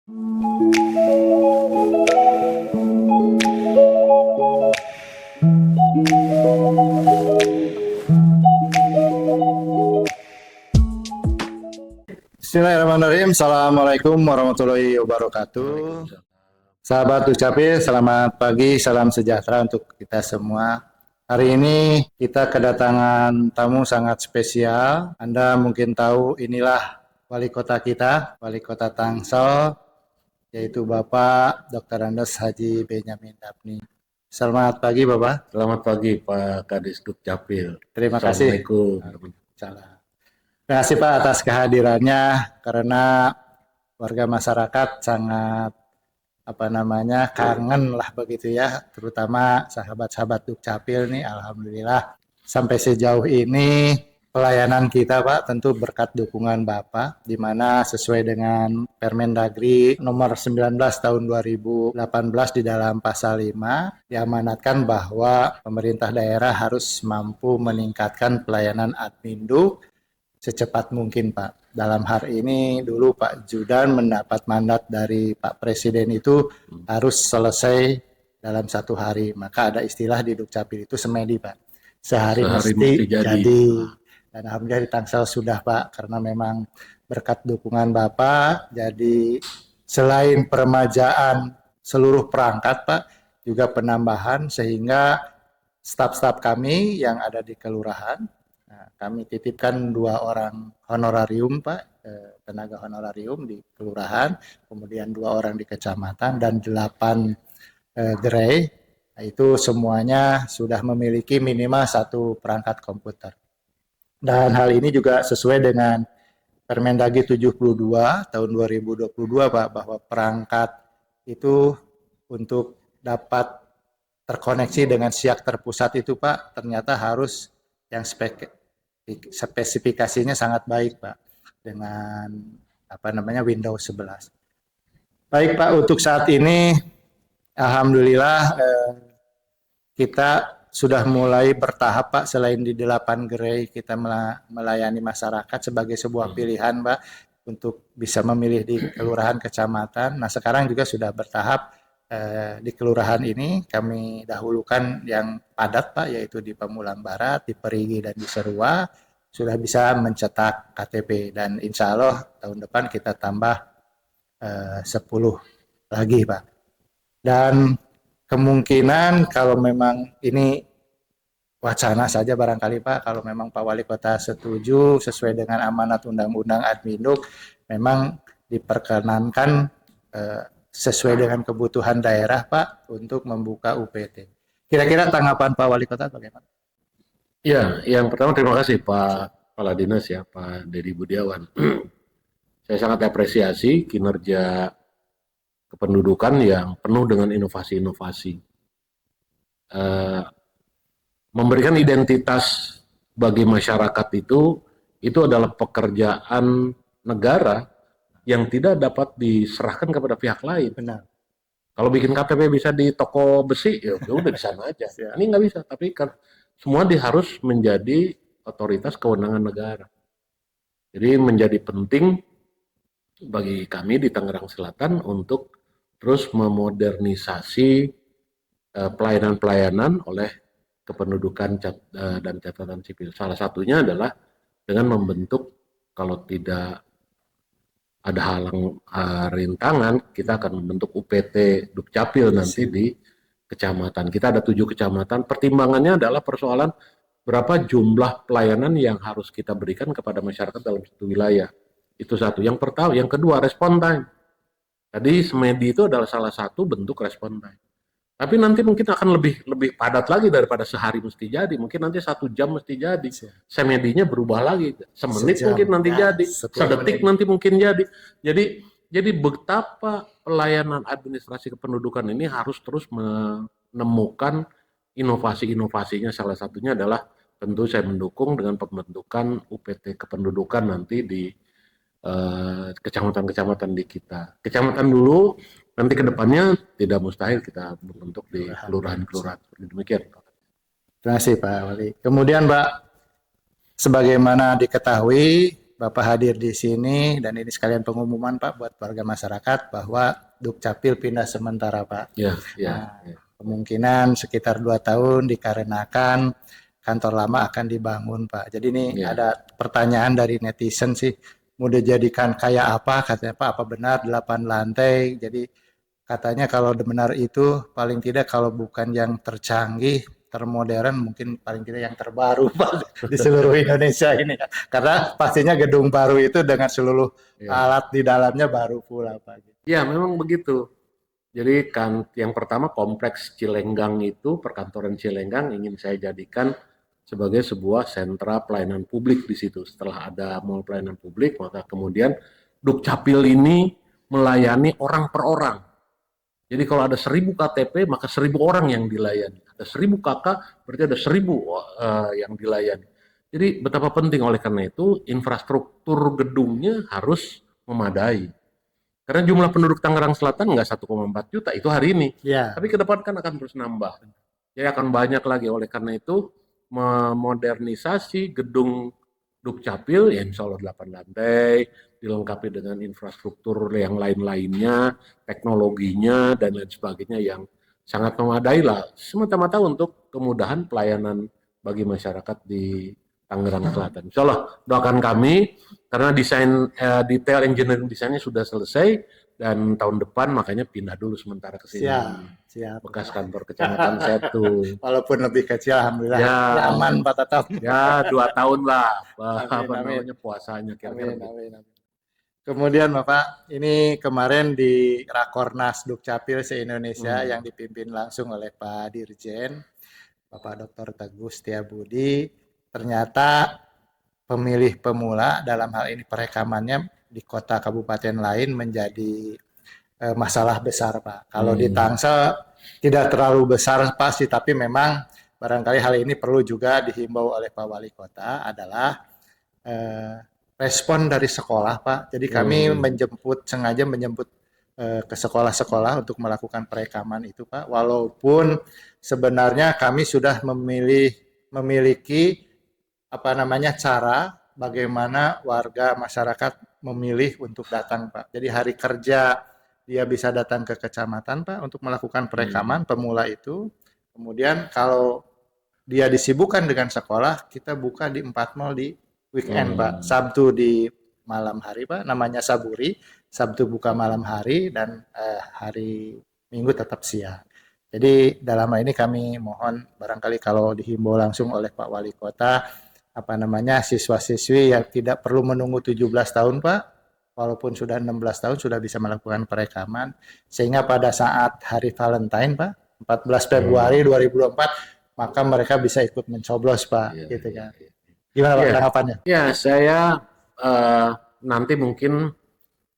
Bismillahirrahmanirrahim. Assalamualaikum warahmatullahi wabarakatuh. Sahabat Dukcapil, selamat pagi, salam sejahtera untuk kita semua. Hari ini kita kedatangan tamu sangat spesial. Anda mungkin tahu inilah wali kota kita, wali kota Tangsel, yaitu Bapak Dr. Andes Haji Benyamin Dapni. Selamat pagi Bapak. Selamat pagi Pak Kadis Dukcapil. Terima kasih. Assalamualaikum. Salam. Terima kasih Pak atas kehadirannya, karena warga masyarakat sangat kangen lah begitu ya, terutama sahabat-sahabat Dukcapil nih. Alhamdulillah sampai sejauh ini pelayanan kita Pak tentu berkat dukungan Bapak, di mana sesuai dengan Permendagri nomor 19 tahun 2018 di dalam pasal 5 diamanatkan bahwa pemerintah daerah harus mampu meningkatkan pelayanan Adminduk secepat mungkin Pak. Dalam hari ini dulu Pak Judan mendapat mandat dari Pak Presiden itu harus selesai dalam 1 hari. Maka ada istilah di Dukcapil itu semedi Pak. Sehari mesti jadi. Dan alhamdulillah di Tangsel sudah Pak, karena memang berkat dukungan Bapak, jadi selain peremajaan seluruh perangkat Pak, juga penambahan sehingga staf-staf kami yang ada di kelurahan, kami titipkan 2 orang honorarium Pak, tenaga honorarium di kelurahan, kemudian 2 orang di kecamatan, dan 8 gerai. Itu semuanya sudah memiliki minimal 1 perangkat komputer. Dan hal ini juga sesuai dengan Permendagri 72 tahun 2022 Pak, bahwa perangkat itu untuk dapat terkoneksi dengan SIAK terpusat itu Pak, ternyata harus yang spesifikasinya sangat baik Pak, dengan Windows 11. Baik Pak, untuk saat ini alhamdulillah kita sudah mulai bertahap Pak, selain di 8 gerai kita melayani masyarakat sebagai sebuah pilihan Pak untuk bisa memilih di kelurahan kecamatan. Nah sekarang juga sudah bertahap di kelurahan ini kami dahulukan yang padat Pak, yaitu di Pamulang Barat, di Perigi, dan di Serua sudah bisa mencetak KTP, dan insya Allah tahun depan kita tambah 10 lagi Pak. Dan kemungkinan kalau memang ini wacana saja barangkali Pak, kalau memang Pak Wali Kota setuju sesuai dengan amanat Undang-Undang Adminduk, memang diperkenankan sesuai dengan kebutuhan daerah Pak untuk membuka UPT. Kira-kira tanggapan Pak Wali Kota bagaimana? Ya, yang pertama terima kasih Pak Kepala Dinas ya, Pak Dedi Budiawan. Saya sangat apresiasi kinerja kependudukan yang penuh dengan inovasi-inovasi. Memberikan identitas bagi masyarakat itu adalah pekerjaan negara yang tidak dapat diserahkan kepada pihak lain. Benar. Kalau bikin KTP bisa di toko besi, ya udah di sana aja. Ini nggak bisa, tapi kan semua harus menjadi otoritas kewenangan negara. Jadi menjadi penting bagi kami di Tangerang Selatan untuk terus memodernisasi pelayanan-pelayanan oleh kependudukan dan catatan sipil. Salah satunya adalah dengan membentuk, kalau tidak ada halang rintangan, kita akan membentuk UPT Dukcapil nanti di kecamatan. Kita ada 7 kecamatan. Pertimbangannya adalah persoalan berapa jumlah pelayanan yang harus kita berikan kepada masyarakat dalam satu wilayah. Itu satu. Yang pertama, yang kedua, respon time. Tadi semedi itu adalah salah satu bentuk respon time. Tapi nanti mungkin akan lebih padat lagi daripada sehari mesti jadi. Mungkin nanti 1 jam mesti jadi. Semedinya berubah lagi. Semenit mungkin nanti jadi. Sedetik nanti mungkin jadi. Jadi betapa pelayanan administrasi kependudukan ini harus terus menemukan inovasi-inovasinya. Salah satunya adalah tentu saya mendukung dengan pembentukan UPT kependudukan nanti di kecamatan-kecamatan di kita. Kecamatan dulu, nanti ke depannya tidak mustahil kita membentuk di kelurahan-kelurahan. Demikian. Terima kasih Pak Wali. Kemudian Pak, sebagaimana diketahui Bapak hadir di sini dan ini sekalian pengumuman Pak buat warga masyarakat bahwa Dukcapil pindah sementara Pak. Ya, ya, Nah, ya. kemungkinan sekitar 2 tahun dikarenakan kantor lama akan dibangun Pak. Jadi ini Ya. ada pertanyaan dari netizen sih, mau dijadikan kayak apa katanya Pak, apa benar 8 lantai? Jadi katanya kalau benar itu paling tidak kalau bukan yang tercanggih, termodern, mungkin paling tidak yang terbaru Pak di seluruh Indonesia ini. Karena pastinya gedung baru itu dengan seluruh Ya. alat di dalamnya baru pula Pak. Ya, memang begitu. Jadi kan yang pertama kompleks Cilenggang itu, perkantoran Cilenggang ingin saya jadikan sebagai sebuah sentra pelayanan publik di situ. Setelah ada mall pelayanan publik, maka kemudian Dukcapil ini melayani orang per orang. Jadi kalau ada 1000 KTP, maka 1000 orang yang dilayani. Ada 1000 KK, berarti ada 1000 yang dilayani. Jadi betapa penting, oleh karena itu infrastruktur gedungnya harus memadai. Karena jumlah penduduk Tangerang Selatan nggak 1,4 juta, itu hari ini. Ya, Tapi ke depan kan akan terus nambah. Jadi akan banyak lagi. Oleh karena itu, memodernisasi gedung Dukcapil, ya insya Allah 8 lantai, dilengkapi dengan infrastruktur yang lain-lainnya, teknologinya, dan lain sebagainya yang sangat memadai lah. Semata-mata untuk kemudahan pelayanan bagi masyarakat di Tangerang Selatan. Insya Allah doakan kami, karena desain detail engineering desainnya sudah selesai, dan tahun depan makanya pindah dulu sementara ke sini. siap. Bekas kantor kecamatan Setu. Walaupun lebih kecil, alhamdulillah. Ya. Aman Pak Tatam. Ya 2 tahun lah, Amin, amin. namanya puasanya kira-kira. Amin. Kemudian Bapak, ini kemarin di Rakornas Dukcapil se-Indonesia yang dipimpin langsung oleh Pak Dirjen, Bapak Dr. Teguh Setiabudi, ternyata pemilih pemula dalam hal ini perekamannya di kota kabupaten lain menjadi masalah besar Pak. Kalau di Tangsel tidak terlalu besar pasti, tapi memang barangkali hal ini perlu juga dihimbau oleh Pak Wali Kota adalah respon dari sekolah Pak. Jadi kami sengaja menjemput ke sekolah-sekolah untuk melakukan perekaman itu Pak. Walaupun sebenarnya kami sudah memiliki cara bagaimana warga masyarakat memilih untuk datang Pak. Jadi hari kerja dia bisa datang ke kecamatan Pak untuk melakukan perekaman pemula itu. Kemudian kalau dia disibukkan dengan sekolah, kita buka di 4 mall di weekend Pak. Sabtu di malam hari Pak, namanya Saburi. Sabtu buka malam hari dan hari Minggu tetap siang. Jadi dalam hal ini kami mohon barangkali kalau dihimbau langsung oleh Pak Wali Kota, siswa-siswi yang tidak perlu menunggu 17 tahun Pak, walaupun sudah 16 tahun sudah bisa melakukan perekaman, sehingga pada saat hari Valentine Pak, 14 Februari 2024, maka mereka bisa ikut mencoblos Pak, gitu kan. Gimana Pak tanggapannya? Ya, saya nanti mungkin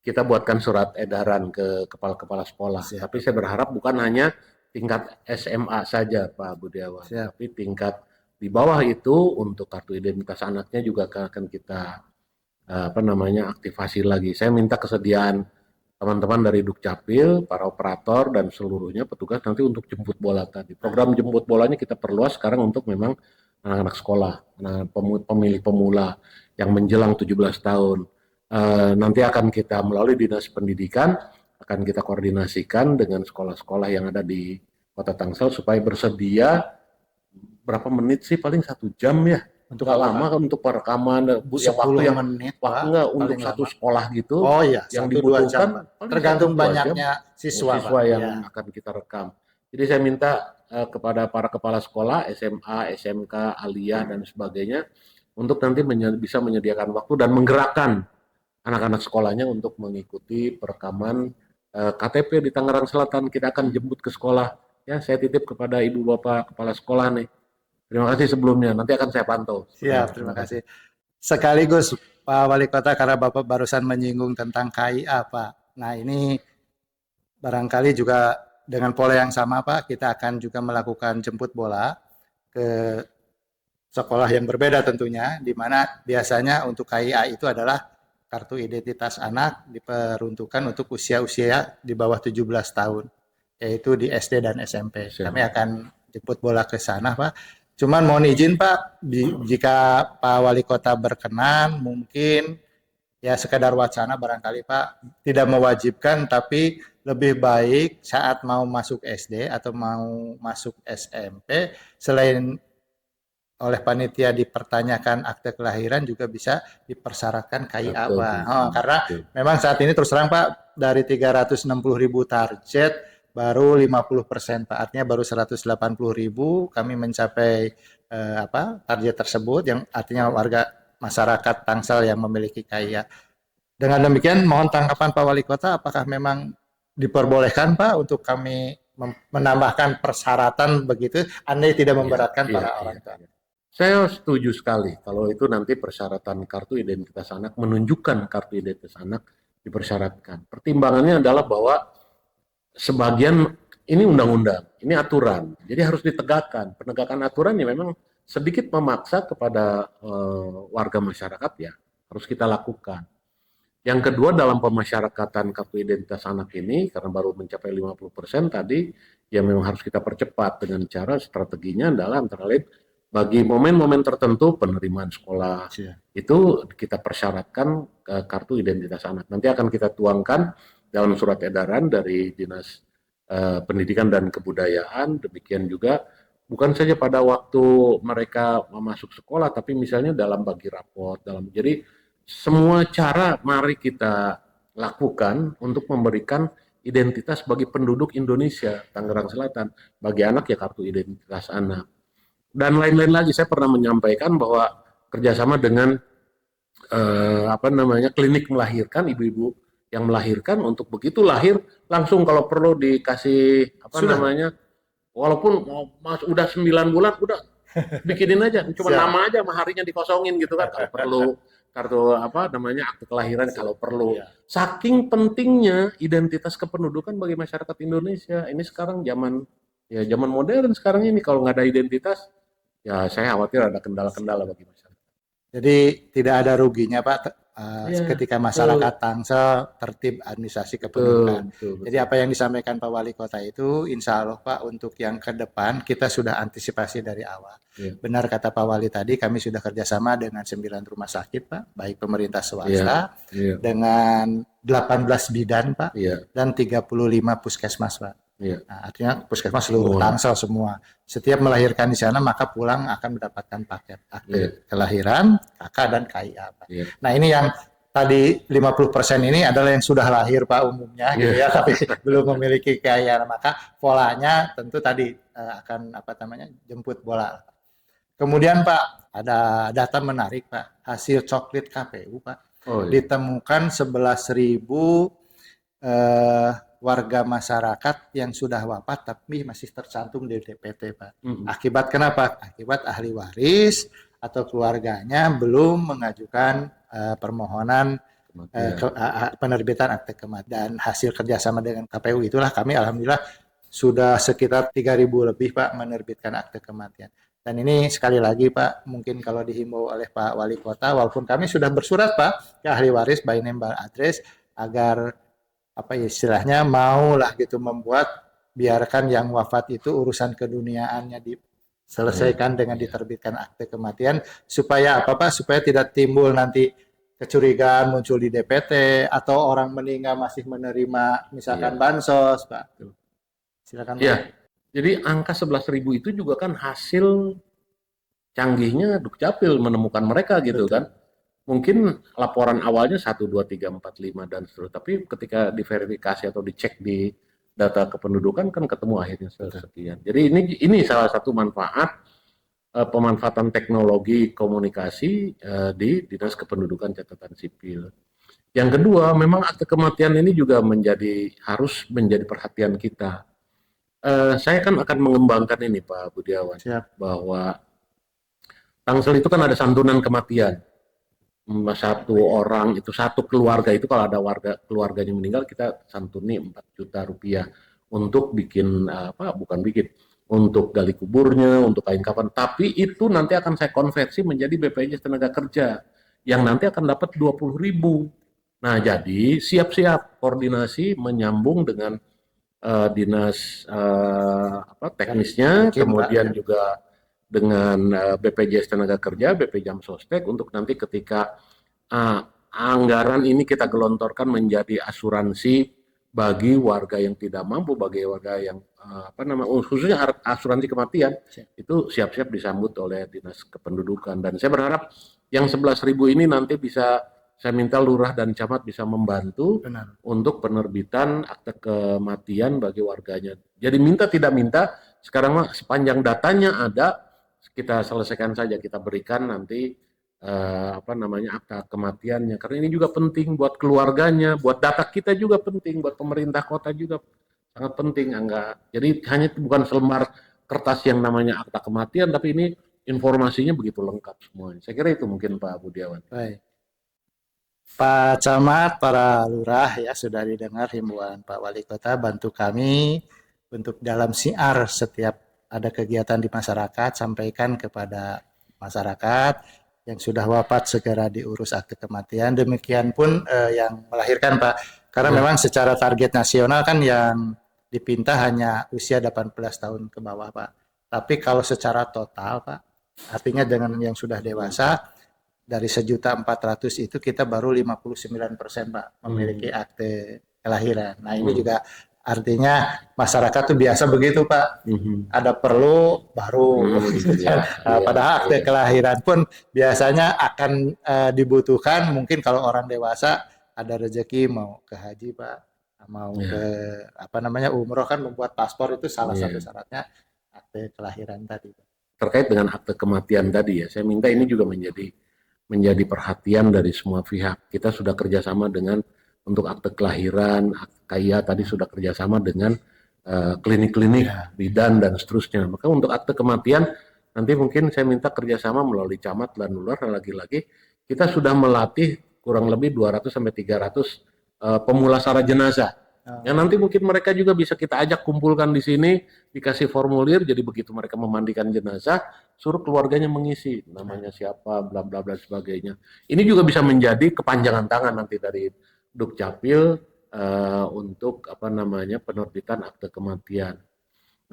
kita buatkan surat edaran ke kepala-kepala sekolah. Tapi saya berharap bukan hanya tingkat SMA saja Pak Budiawan, tapi tingkat di bawah itu untuk kartu identitas anaknya juga akan kita aktivasi lagi. Saya minta kesediaan teman-teman dari Dukcapil, para operator dan seluruhnya petugas nanti untuk jemput bola tadi. Program jemput bolanya kita perluas sekarang untuk memang anak-anak sekolah, pemilih pemula yang menjelang 17 tahun. Nanti akan kita melalui Dinas Pendidikan akan kita koordinasikan dengan sekolah-sekolah yang ada di Kota Tangsel supaya bersedia berapa menit sih, paling 1 jam ya, untuk lama kan untuk perekaman, waktu yang menit, waktu enggak untuk satu sekolah gitu. Oh iya, yang 1-2 jam, dibutuhkan tergantung banyaknya siswa yang akan kita rekam. Jadi saya minta kepada para kepala sekolah SMA, SMK, aliyah dan sebagainya untuk nanti bisa menyediakan waktu dan menggerakkan anak-anak sekolahnya untuk mengikuti perekaman KTP di Tangerang Selatan. Kita akan jemput ke sekolah. Ya, saya titip kepada ibu bapak kepala sekolah nih. Terima kasih sebelumnya. Nanti akan saya pantau. Siap, terima kasih. Sekaligus Pak Wali Kota, karena Bapak barusan menyinggung tentang KIA Pak. Nah ini barangkali juga dengan pola yang sama Pak, kita akan juga melakukan jemput bola ke sekolah yang berbeda tentunya, di mana biasanya untuk KIA itu adalah kartu identitas anak diperuntukkan untuk usia-usia di bawah 17 tahun, yaitu di SD dan SMP. Kami akan jemput bola ke sana Pak. Cuman mohon izin Pak, jika Pak Wali Kota berkenan, mungkin ya sekadar wacana barangkali Pak, tidak mewajibkan tapi lebih baik saat mau masuk SD atau mau masuk SMP, selain oleh panitia dipertanyakan akte kelahiran juga bisa dipersyaratkan KIA Betul, Pak. Karena betul. memang saat ini terus terang Pak, dari 360.000 target baru 50% Pak, artinya baru 180.000 kami mencapai target tersebut, yang artinya warga masyarakat Tangsel yang memiliki KIA. Dengan demikian mohon tanggapan Pak Wali Kota, apakah memang diperbolehkan Pak untuk kami menambahkan persyaratan begitu, andai tidak Iya, memberatkan iya, para iya, orang tua. iya. Saya setuju sekali kalau itu nanti persyaratan kartu identitas anak, menunjukkan kartu identitas anak dipersyaratkan. Pertimbangannya adalah bahwa sebagian ini undang-undang, ini aturan, jadi harus ditegakkan. Penegakan aturan ya memang sedikit memaksa kepada warga masyarakat ya, harus kita lakukan. Yang kedua, dalam pemasyarakatan kartu identitas anak ini, karena baru mencapai 50% tadi, ya memang harus kita percepat dengan cara strateginya adalah antara lain bagi momen-momen tertentu penerimaan sekolah itu kita persyaratkan kartu identitas anak. Nanti akan kita tuangkan dalam surat edaran dari Dinas Pendidikan dan Kebudayaan. Demikian juga bukan saja pada waktu mereka masuk sekolah, tapi misalnya dalam bagi raport, jadi semua cara mari kita lakukan untuk memberikan identitas bagi penduduk Indonesia, Tangerang Selatan. Bagi anak ya kartu identitas anak. Dan lain-lain lagi, saya pernah menyampaikan bahwa kerjasama dengan klinik melahirkan, ibu-ibu yang melahirkan, untuk begitu lahir langsung kalau perlu dikasih walaupun udah 9 bulan udah bikinin aja, cuma nama aja sama harinya dikosongin gitu kan, kalau perlu kartu akte kelahiran kalau perlu. Saking pentingnya identitas kependudukan bagi masyarakat Indonesia. Ini sekarang zaman modern sekarang ini, kalau nggak ada identitas ya saya khawatir ada kendala-kendala bagi masyarakat. Jadi tidak ada ruginya Pak ketika masyarakat Tangsel tertib administrasi kependudukan. Jadi apa yang disampaikan Pak Wali Kota itu insya Allah Pak, untuk yang ke depan kita sudah antisipasi dari awal. Benar kata Pak Wali tadi, kami sudah kerjasama dengan 9 rumah sakit Pak, baik pemerintah swasta, dengan 18 bidan Pak, dan 35 puskesmas Pak. Nah, artinya puskesmas seluruh Tangsel semua. Setiap melahirkan di sana maka pulang akan mendapatkan paket akte kelahiran, KK dan KIA Pak. Nah ini yang tadi 50% ini adalah yang sudah lahir Pak umumnya gitu ya, tapi belum memiliki KIA. Maka polanya tentu tadi akan jemput bola. Kemudian Pak, ada data menarik Pak, hasil coklit KPU Pak, ditemukan 11.000 warga masyarakat yang sudah wafat tapi masih tercantum di DPT Pak. Akibat kenapa? Akibat ahli waris atau keluarganya belum mengajukan permohonan penerbitan akte kematian. Dan hasil kerjasama dengan KPU itulah kami alhamdulillah sudah sekitar 3.000 lebih Pak menerbitkan akte kematian. Dan ini sekali lagi Pak, mungkin kalau dihimbau oleh Pak Wali Kota, walaupun kami sudah bersurat Pak ke ahli waris by name by address, agar istilahnya maulah gitu membuat, biarkan yang wafat itu urusan keduniaannya diselesaikan dengan diterbitkan akte kematian, supaya supaya tidak timbul nanti kecurigaan muncul di DPT atau orang meninggal masih menerima misalkan bansos Pak. Silakan Pak. Jadi angka 11.000 itu juga kan hasil canggihnya Dukcapil menemukan mereka gitu. Betul. Kan. Mungkin laporan awalnya 1, 2, 3, 4, 5 dan seterusnya. Tapi ketika diverifikasi atau dicek di data kependudukan kan ketemu akhirnya sekian. Jadi ini salah satu manfaat pemanfaatan teknologi komunikasi di Dinas Kependudukan Catatan Sipil. Yang kedua, memang akte kematian ini juga harus menjadi perhatian kita. Saya kan akan mengembangkan ini Pak Budiawan, bahwa Tangsel itu kan ada santunan kematian. Satu orang itu, satu keluarga itu, kalau ada keluarganya meninggal, kita santuni 4 juta rupiah untuk untuk gali kuburnya, untuk kain kafan. Tapi itu nanti akan saya konversi menjadi BPJS Tenaga Kerja yang nanti akan dapat 20.000. Nah, jadi siap-siap koordinasi menyambung dengan dinas teknisnya, kemudian juga dengan BPJS Tenaga Kerja, BP Jam Sostek, untuk nanti ketika anggaran ini kita gelontorkan menjadi asuransi bagi warga yang tidak mampu, bagi warga yang khususnya asuransi kematian, itu siap-siap disambut oleh Dinas Kependudukan. Dan saya berharap yang 11.000 ini nanti bisa, saya minta lurah dan camat bisa membantu untuk penerbitan akte kematian bagi warganya. Jadi minta tidak minta, sekarang mah sepanjang datanya ada, kita selesaikan saja, kita berikan nanti akta kematiannya, karena ini juga penting buat keluarganya, buat data kita juga penting, buat pemerintah kota juga sangat penting. Jadi hanya bukan selembar kertas yang namanya akta kematian, tapi ini informasinya begitu lengkap semuanya. Saya kira itu mungkin Pak Budiawan. Baik. Pak Camat, para lurah ya, sudah didengar himbauan Pak Wali Kota, bantu kami untuk dalam siar setiap ada kegiatan di masyarakat, sampaikan kepada masyarakat yang sudah wafat segera diurus akte kematian. Demikian pun yang melahirkan Pak, karena memang secara target nasional kan yang dipinta hanya usia 18 tahun ke bawah Pak. Tapi kalau secara total Pak, artinya dengan yang sudah dewasa, dari 1.400.000 itu kita baru 59% Pak memiliki akte kelahiran. Nah ini juga artinya masyarakat tuh biasa begitu Pak, ada perlu baru. Padahal akte kelahiran pun biasanya akan dibutuhkan mungkin kalau orang dewasa ada rezeki mau ke haji Pak, mau ke umroh, kan membuat paspor itu salah satu syaratnya akte kelahiran tadi Pak. Terkait dengan akte kematian tadi ya, saya minta ini juga menjadi perhatian dari semua pihak. Kita sudah kerjasama dengan untuk akte kelahiran, KIA tadi sudah kerjasama dengan klinik-klinik, bidan dan seterusnya. Maka untuk akte kematian nanti mungkin saya minta kerjasama melalui camat dan lurah, dan lagi-lagi kita sudah melatih kurang lebih 200 sampai 300 pemulasara jenazah. Ya nanti mungkin mereka juga bisa kita ajak kumpulkan di sini, dikasih formulir, jadi begitu mereka memandikan jenazah, suruh keluarganya mengisi namanya siapa, bla bla bla sebagainya. Ini juga bisa menjadi kepanjangan tangan nanti dari Dukcapil untuk penerbitan akte kematian.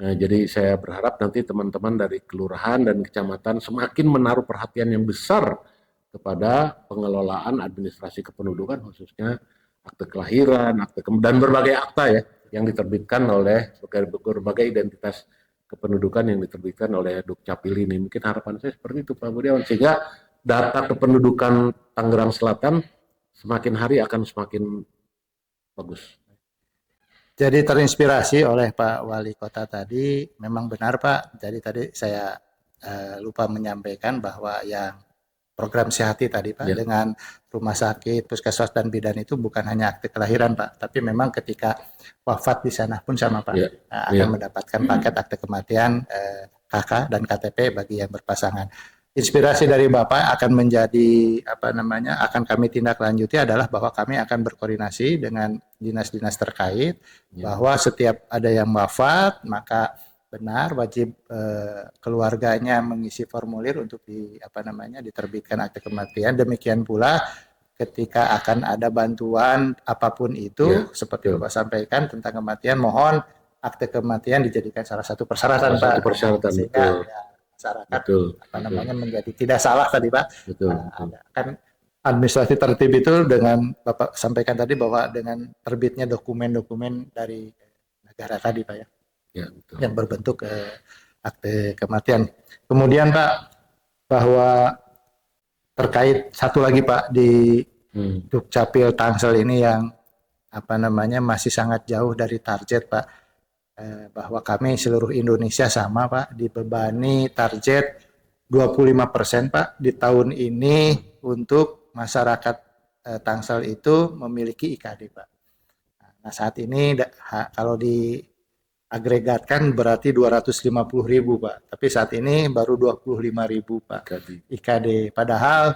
Nah, jadi saya berharap nanti teman-teman dari kelurahan dan kecamatan semakin menaruh perhatian yang besar kepada pengelolaan administrasi kependudukan, khususnya akte kelahiran, dan berbagai akta ya yang diterbitkan oleh berbagai identitas kependudukan yang diterbitkan oleh Dukcapil ini. Mungkin harapan saya seperti itu Pak Budiawan, sehingga data kependudukan Tangerang Selatan semakin hari akan semakin bagus. Jadi terinspirasi oleh Pak Wali Kota tadi, memang benar Pak. Jadi tadi saya lupa menyampaikan bahwa yang program Sehati tadi Pak, dengan rumah sakit, puskesmas dan bidan itu bukan hanya akte kelahiran Pak, tapi memang ketika wafat di sana pun sama Pak, akan mendapatkan paket akte kematian, KK dan KTP bagi yang berpasangan. Inspirasi dari Bapak akan menjadi akan kami tindak lanjuti adalah bahwa kami akan berkoordinasi dengan dinas-dinas terkait bahwa setiap ada yang wafat maka benar wajib keluarganya mengisi formulir untuk diterbitkan akte kematian. Demikian pula ketika akan ada bantuan apapun itu, seperti Bapak sampaikan tentang kematian, mohon akte kematian dijadikan salah satu persyaratan Pak. Persyaratan, sehingga masyarakat menjadi tidak salah tadi Pak. Kan administrasi tertib itu dengan Bapak sampaikan tadi bahwa dengan terbitnya dokumen-dokumen dari negara tadi Pak ya. Yang berbentuk akte kematian. Kemudian Pak, bahwa terkait satu lagi Pak di Dukcapil Tangsel ini yang masih sangat jauh dari target Pak, bahwa kami seluruh Indonesia sama Pak dibebani target 25% Pak di tahun ini untuk masyarakat Tangsel itu memiliki IKD Pak. Nah saat ini kalau di agregatkan berarti 250.000 Pak, tapi saat ini baru 25.000 Pak IKD. Padahal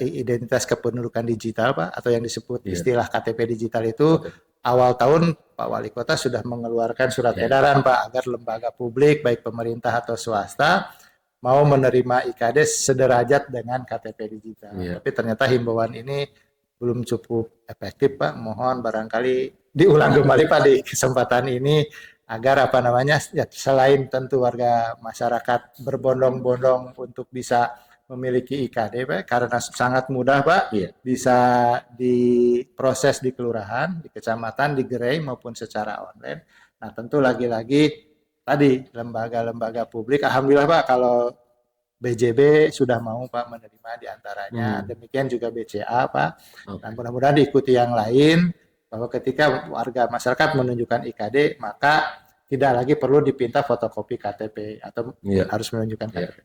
identitas kependudukan digital Pak, atau yang disebut istilah KTP digital itu awal tahun Pak Wali Kota sudah mengeluarkan surat edaran Pak agar lembaga publik baik pemerintah atau swasta mau menerima IKD sederajat dengan KTP digital. Tapi ternyata himbauan ini belum cukup efektif Pak. Mohon barangkali diulang kembali Pak di kesempatan ini agar selain tentu warga masyarakat berbondong-bondong untuk bisa memiliki IKD Pak, karena sangat mudah Pak, Iya. bisa diproses di kelurahan, di kecamatan, di gerai maupun secara online. Nah tentu lagi-lagi tadi lembaga-lembaga publik, alhamdulillah Pak kalau BJB sudah mau Pak menerima diantaranya, demikian juga BCA Pak, dan Oke. mudah-mudahan diikuti yang lain, bahwa ketika warga masyarakat menunjukkan IKD, maka tidak lagi perlu dipinta fotokopi KTP atau Iya. harus menunjukkan Iya. KTP.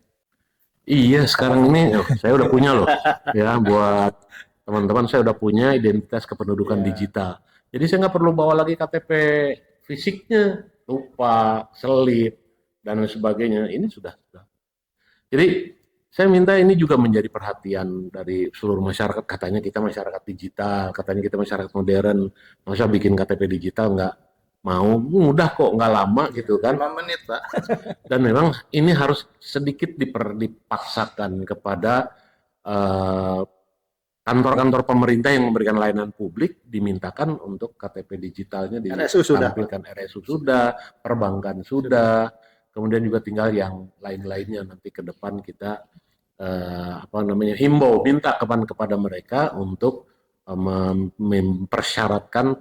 Iya, sekarang ini saya udah punya loh. Ya, buat teman-teman saya udah punya identitas kependudukan Iya. digital. Jadi saya nggak perlu bawa lagi KTP fisiknya, lupa, selip, dan lain sebagainya. Ini sudah. Jadi saya minta ini juga menjadi perhatian dari seluruh masyarakat. Katanya kita masyarakat digital, katanya kita masyarakat modern. Masa bikin KTP digital nggak mau? Mudah kok, nggak lama gitu kan. 5 menit Pak. Dan memang ini harus sedikit dipaksakan kepada kantor-kantor pemerintah yang memberikan layanan publik, dimintakan untuk KTP digitalnya RSU sudah, ditampilkan. RSU sudah, perbankan sudah, kemudian juga tinggal yang lain-lainnya nanti ke depan kita himbau, minta kepada mereka untuk mempersyaratkan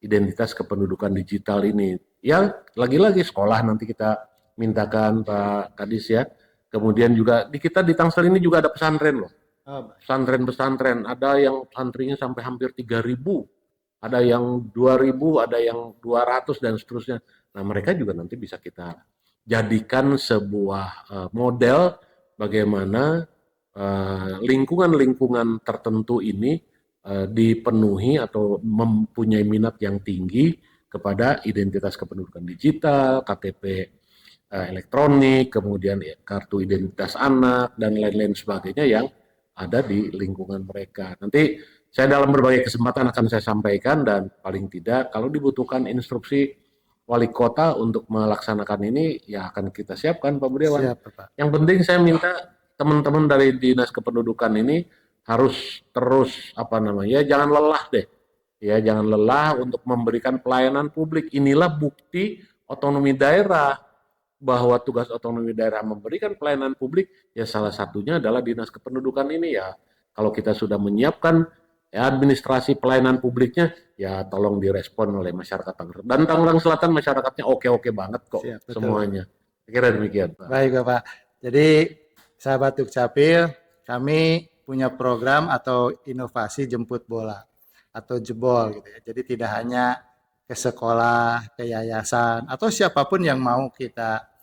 identitas kependudukan digital ini. Ya, lagi-lagi sekolah nanti kita mintakan Pak Kadis ya. Kemudian juga di kita di Tangsel ini juga ada pesantren loh. Pesantren-pesantren, ada yang santrinya sampai hampir 3.000, ada yang 2.000, ada yang 200 dan seterusnya. Nah, mereka juga nanti bisa kita jadikan sebuah model bagaimana lingkungan-lingkungan tertentu ini dipenuhi atau mempunyai minat yang tinggi kepada identitas kependudukan digital, KTP elektronik, kemudian kartu identitas anak, dan lain-lain sebagainya yang ada di lingkungan mereka. Nanti saya dalam berbagai kesempatan akan saya sampaikan, dan paling tidak kalau dibutuhkan instruksi wali kota untuk melaksanakan ini, ya akan kita siapkan Pak Budiawan. Siap, Pak. Yang penting saya minta teman-teman dari Dinas Kependudukan ini harus terus jangan lelah deh. Ya, jangan lelah untuk memberikan pelayanan publik. Inilah bukti otonomi daerah, bahwa tugas otonomi daerah memberikan pelayanan publik, ya salah satunya adalah Dinas Kependudukan ini ya. Kalau kita sudah menyiapkan ya, administrasi pelayanan publiknya, ya tolong direspon oleh masyarakat Tangerang. Dan Tangerang Selatan masyarakatnya oke-oke banget kok. Siap, semuanya. Saya kira demikian Pak. Baik Bapak. Jadi sahabat Dukcapil, kami punya program atau inovasi jemput bola atau jebol gitu ya. Jadi tidak hanya ke sekolah, ke yayasan, atau siapapun yang mau kita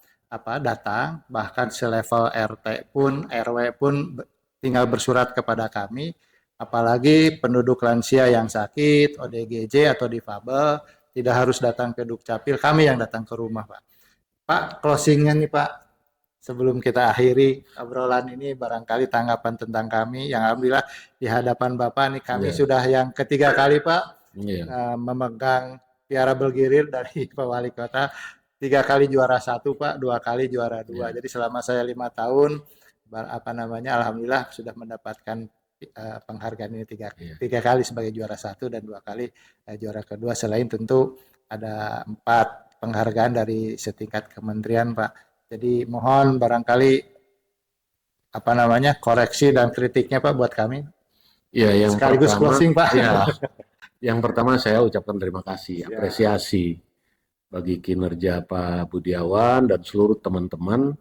datang, bahkan selevel RT pun, RW pun tinggal bersurat kepada kami, apalagi penduduk lansia yang sakit, ODGJ atau difabel, tidak harus datang ke Dukcapil, kami yang datang ke rumah Pak. Pak, closingnya nih Pak, sebelum kita akhiri obrolan ini, barangkali tanggapan tentang kami, yang alhamdulillah di hadapan Bapak nih kami sudah yang ketiga kali Pak memegang piala bergilir dari Pak Wali Kota. 3 kali juara 1 Pak, 2 kali juara 2. Jadi selama saya 5 tahun, alhamdulillah sudah mendapatkan penghargaan ini 3 kali sebagai juara 1 dan 2 kali juara kedua. Selain tentu ada 4 penghargaan dari setingkat kementerian Pak. Jadi mohon barangkali koreksi dan kritiknya Pak buat kami. Ya, yang sekaligus pertama, closing Pak. Ya, yang pertama saya ucapkan terima kasih, apresiasi bagi kinerja Pak Budiawan dan seluruh teman-teman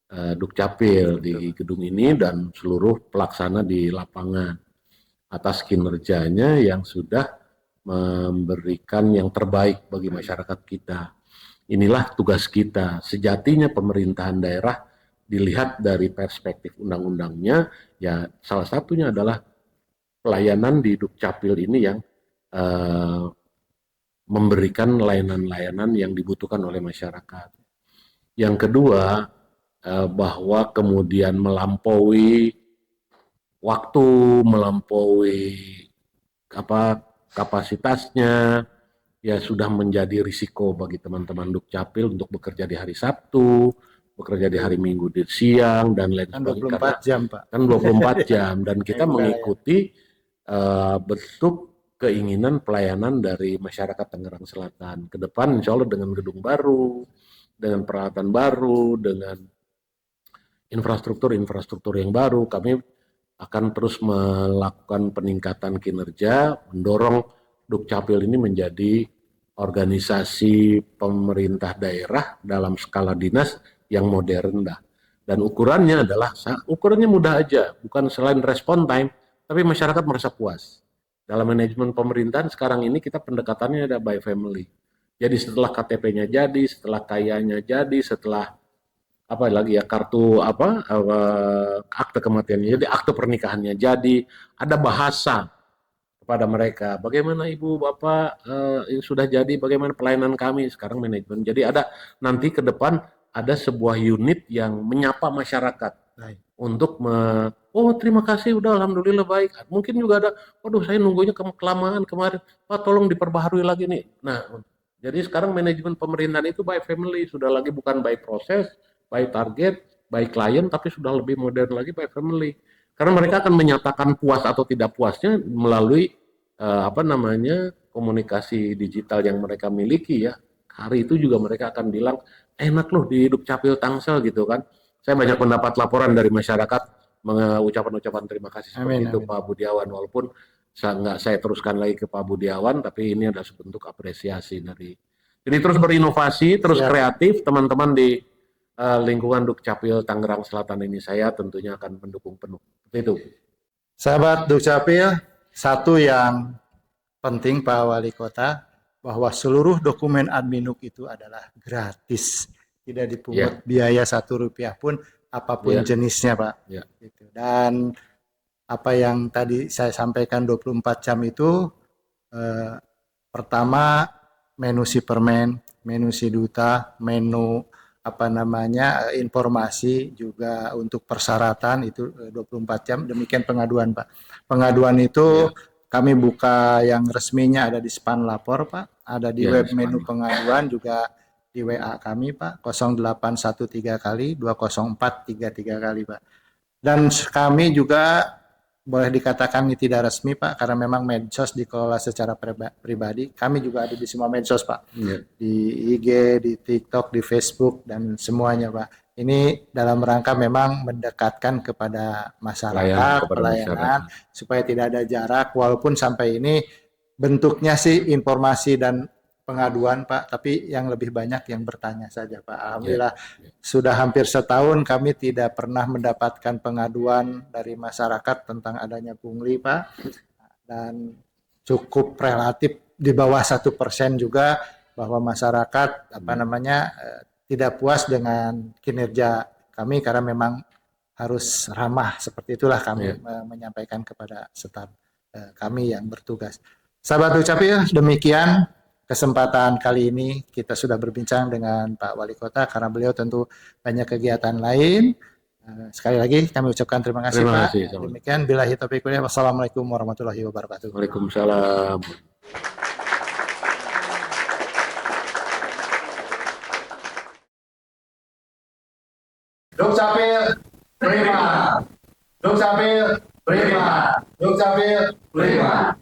Dukcapil di gedung ini dan seluruh pelaksana di lapangan atas kinerjanya yang sudah memberikan yang terbaik bagi masyarakat kita. Inilah tugas kita. Sejatinya pemerintahan daerah dilihat dari perspektif undang-undangnya, ya salah satunya adalah pelayanan di Dukcapil ini yang memberikan layanan-layanan yang dibutuhkan oleh masyarakat. Yang kedua, bahwa kemudian melampaui waktu, melampaui kapasitasnya, ya sudah menjadi risiko bagi teman-teman Dukcapil untuk bekerja di hari Sabtu, bekerja di hari Minggu di siang, dan lain sebagainya. 24 jam Pak. Kan 24 jam, dan kita mengikuti bentuk keinginan pelayanan dari masyarakat Tangerang Selatan. Ke depan insya Allah dengan gedung baru, dengan peralatan baru, dengan infrastruktur yang baru. Kami akan terus melakukan peningkatan kinerja, mendorong Dukcapil ini menjadi organisasi pemerintah daerah dalam skala dinas yang modern dah. Dan ukurannya adalah, ukurannya mudah aja, bukan selain respon time, tapi masyarakat merasa puas. Dalam manajemen pemerintahan sekarang ini kita pendekatannya ada by family. Jadi setelah KTP-nya jadi, setelah kayanya jadi, setelah apa lagi ya, kartu akte kematiannya jadi, akte pernikahannya jadi, ada bahasa kepada mereka. Bagaimana ibu bapak yang sudah jadi, bagaimana pelayanan kami sekarang manajemen. Jadi ada nanti ke depan ada sebuah unit yang menyapa masyarakat. Baik. Untuk oh terima kasih udah alhamdulillah baik. Mungkin juga ada, waduh saya nunggunya kelamaan kemarin, Pak tolong diperbaharui lagi nih. Nah, jadi sekarang manajemen pemerintahan itu by family, sudah lagi bukan by proses, by target, by klien, tapi sudah lebih modern lagi by family. Karena mereka akan menyatakan puas atau tidak puasnya melalui komunikasi digital yang mereka miliki ya. Hari itu juga mereka akan bilang enak loh di Dukcapil Tangsel gitu kan. Saya banyak mendapat laporan dari masyarakat mengucapkan terima kasih seperti itu Pak Budiawan, walaupun nggak saya teruskan lagi ke Pak Budiawan, tapi ini adalah sebentuk apresiasi dari. Jadi terus berinovasi, terus kreatif, teman-teman di lingkungan Dukcapil Tangerang Selatan ini saya tentunya akan mendukung penuh. Seperti itu. Sahabat Dukcapil, satu yang penting Pak Wali Kota, bahwa seluruh dokumen Adminuk itu adalah gratis. Tidak dipungut biaya Rp1 pun, apapun jenisnya Pak. Gitu. Dan apa yang tadi saya sampaikan 24 jam itu, pertama menu Superman, menu Siduta, menu informasi juga untuk persyaratan itu 24 jam. Demikian pengaduan Pak. Pengaduan itu kami buka yang resminya ada di Span Lapor Pak, ada di web menu pengaduan, juga di WA kami Pak, 0813 kali 20433 kali Pak. Dan kami juga boleh dikatakan ini tidak resmi Pak, karena memang medsos dikelola secara pribadi. Kami juga ada di semua medsos Pak, di IG, di TikTok, di Facebook, dan semuanya Pak. Ini dalam rangka memang mendekatkan kepada masyarakat, pelayanan, supaya tidak ada jarak, walaupun sampai ini bentuknya sih informasi dan pengaduan Pak, tapi yang lebih banyak yang bertanya saja Pak. Alhamdulillah sudah hampir setahun kami tidak pernah mendapatkan pengaduan dari masyarakat tentang adanya pungli Pak, dan cukup relatif di bawah 1% juga bahwa masyarakat tidak puas dengan kinerja kami, karena memang harus ramah, seperti itulah kami menyampaikan kepada staf kami yang bertugas. Sahabat Dukcapil, demikian kesempatan kali ini kita sudah berbincang dengan Pak Wali Kota, karena beliau tentu banyak kegiatan lain. Sekali lagi kami ucapkan terima kasih Pak. Demikian, billahi taufiq wal hidayah. Wassalamualaikum warahmatullahi wabarakatuh. Waalaikumsalam. Dukcapil prima, Dukcapil prima, Dukcapil prima.